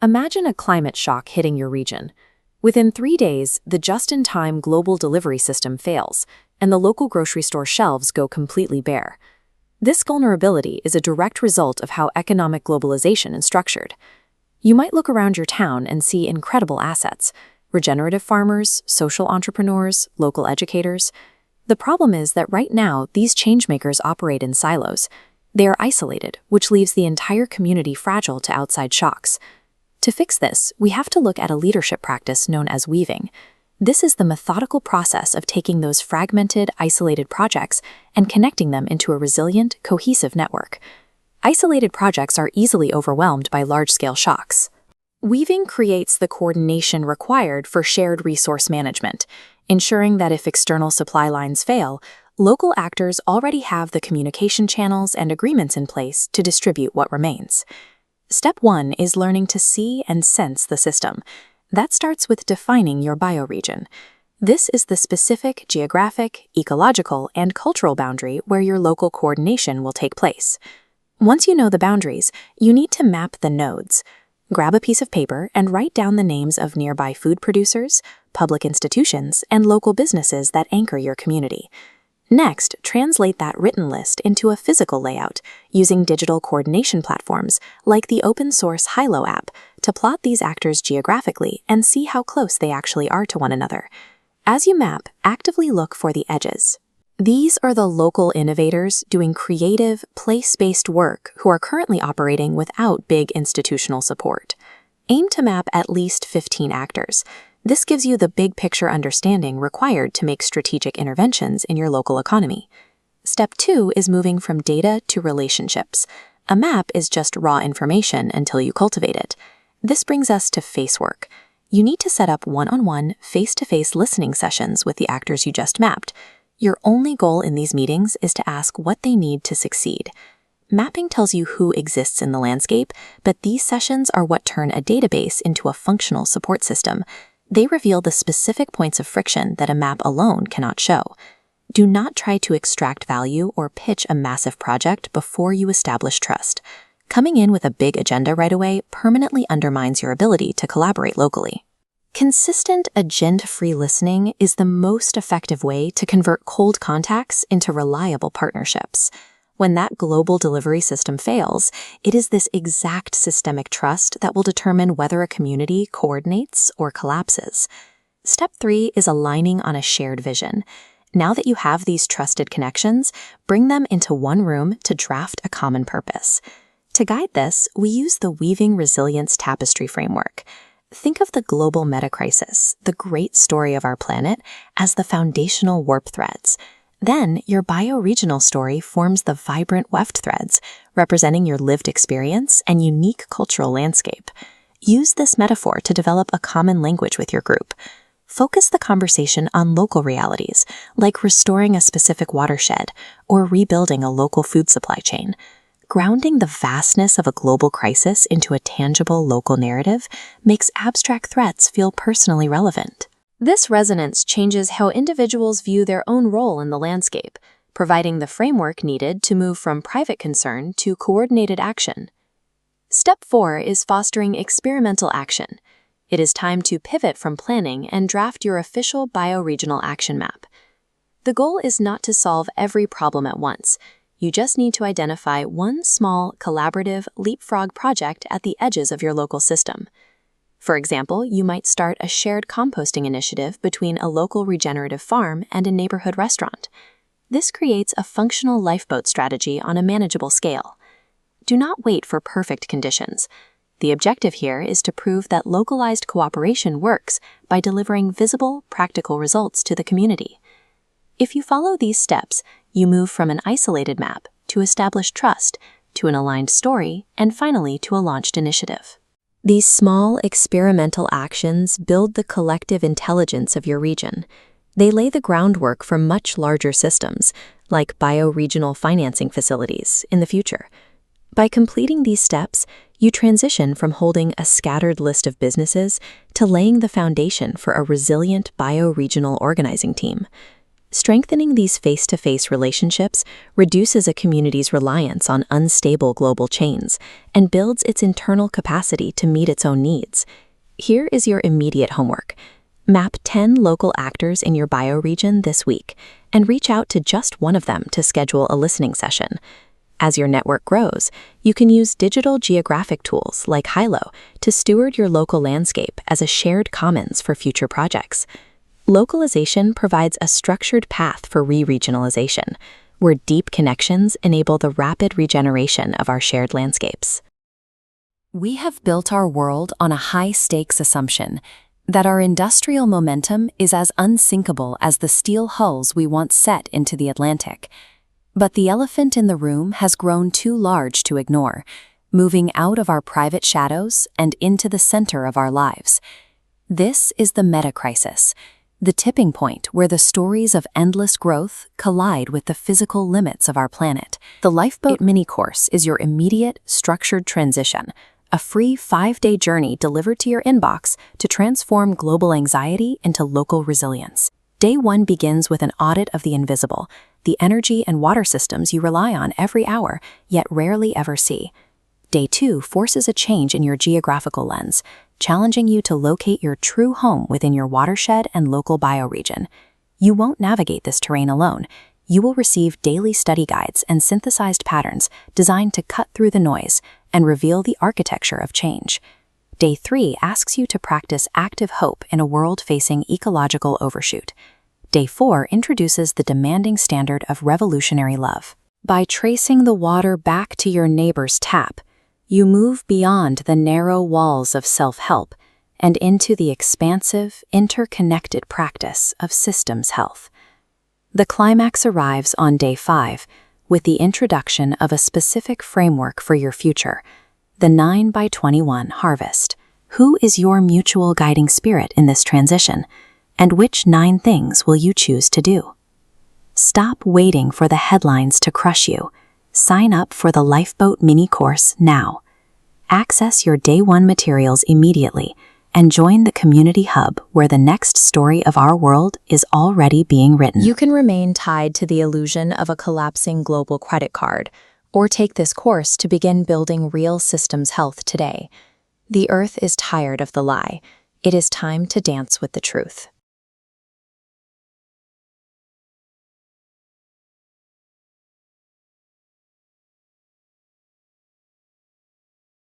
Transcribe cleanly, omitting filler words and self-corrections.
Imagine a climate shock hitting your region. Within 3 days, the just-in-time global delivery system fails, and the local grocery store shelves go completely bare. This vulnerability is a direct result of how economic globalization is structured. You might look around your town and see incredible assets: regenerative farmers, social entrepreneurs, local educators. The problem is that right now, these changemakers operate in silos. They are isolated, which leaves the entire community fragile to outside shocks. To fix this, we have to look at a leadership practice known as weaving. This is the methodical process of taking those fragmented, isolated projects and connecting them into a resilient, cohesive network. Isolated projects are easily overwhelmed by large-scale shocks. Weaving creates the coordination required for shared resource management, ensuring that if external supply lines fail, local actors already have the communication channels and agreements in place to distribute what remains. Step 1 is learning to see and sense the system. That starts with defining your bioregion. This is the specific geographic, ecological, and cultural boundary where your local coordination will take place. Once you know the boundaries, you need to map the nodes. Grab a piece of paper and write down the names of nearby food producers, public institutions, and local businesses that anchor your community. Next, translate that written list into a physical layout using digital coordination platforms like the open-source Hilo app to plot these actors geographically and see how close they actually are to one another. As you map, actively look for the edges. These are the local innovators doing creative, place-based work who are currently operating without big institutional support. Aim to map at least 15 actors. This gives you the big picture understanding required to make strategic interventions in your local economy. Step 2 is moving from data to relationships. A map is just raw information until you cultivate it. This brings us to face work. You need to set up one-on-one, face-to-face listening sessions with the actors you just mapped. Your only goal in these meetings is to ask what they need to succeed. Mapping tells you who exists in the landscape, but these sessions are what turn a database into a functional support system. They reveal the specific points of friction that a map alone cannot show. Do not try to extract value or pitch a massive project before you establish trust. Coming in with a big agenda right away permanently undermines your ability to collaborate locally. Consistent, agenda-free listening is the most effective way to convert cold contacts into reliable partnerships. When that global delivery system fails, it is this exact systemic trust that will determine whether a community coordinates or collapses. Step 3 is aligning on a shared vision. Now that you have these trusted connections, bring them into one room to draft a common purpose. To guide this, we use the Weaving Resilience Tapestry framework. Think of the global meta-crisis, the great story of our planet, as the foundational warp threads. Then, your bioregional story forms the vibrant weft threads, representing your lived experience and unique cultural landscape. Use this metaphor to develop a common language with your group. Focus the conversation on local realities, like restoring a specific watershed or rebuilding a local food supply chain. Grounding the vastness of a global crisis into a tangible local narrative makes abstract threats feel personally relevant. This resonance changes how individuals view their own role in the landscape, providing the framework needed to move from private concern to coordinated action. Step 4 is fostering experimental action. It is time to pivot from planning and draft your official bioregional action map. The goal is not to solve every problem at once. You just need to identify one small, collaborative, leapfrog project at the edges of your local system. For example, you might start a shared composting initiative between a local regenerative farm and a neighborhood restaurant. This creates a functional lifeboat strategy on a manageable scale. Do not wait for perfect conditions. The objective here is to prove that localized cooperation works by delivering visible, practical results to the community. If you follow these steps, you move from an isolated map to established trust, to an aligned story, and finally to a launched initiative. These small, experimental actions build the collective intelligence of your region. They lay the groundwork for much larger systems, like bioregional financing facilities, in the future. By completing these steps, you transition from holding a scattered list of businesses to laying the foundation for a resilient bioregional organizing team. Strengthening these face-to-face relationships reduces a community's reliance on unstable global chains and builds its internal capacity to meet its own needs. Here is your immediate homework. Map 10 local actors in your bioregion this week and reach out to just one of them to schedule a listening session. As your network grows, you can use digital geographic tools like Hilo to steward your local landscape as a shared commons for future projects. Localization provides a structured path for re-regionalization, where deep connections enable the rapid regeneration of our shared landscapes. We have built our world on a high-stakes assumption that our industrial momentum is as unsinkable as the steel hulls we once set into the Atlantic. But the elephant in the room has grown too large to ignore, moving out of our private shadows and into the center of our lives. This is the meta-crisis, the tipping point where the stories of endless growth collide with the physical limits of our planet. The Lifeboat mini-course is your immediate, structured transition, a free 5-day journey delivered to your inbox to transform global anxiety into local resilience. Day 1 begins with an audit of the invisible, the energy and water systems you rely on every hour, yet rarely ever see. Day 2 forces a change in your geographical lens, challenging you to locate your true home within your watershed and local bioregion. You won't navigate this terrain alone. You will receive daily study guides and synthesized patterns designed to cut through the noise and reveal the architecture of change. Day 3 asks you to practice active hope in a world facing ecological overshoot. Day 4 introduces the demanding standard of revolutionary love. By tracing the water back to your neighbor's tap, you move beyond the narrow walls of self-help and into the expansive, interconnected practice of systems health. The climax arrives on Day 5 with the introduction of a specific framework for your future, the 9x21 harvest. Who is your mutual guiding spirit in this transition, and which 9 things will you choose to do? Stop waiting for the headlines to crush you. Sign up for the Lifeboat mini-course now. Access your Day 1 materials immediately and join the community hub where the next story of our world is already being written. You can remain tied to the illusion of a collapsing global credit card, or take this course to begin building real systems health today. The Earth is tired of the lie. It is time to dance with the truth.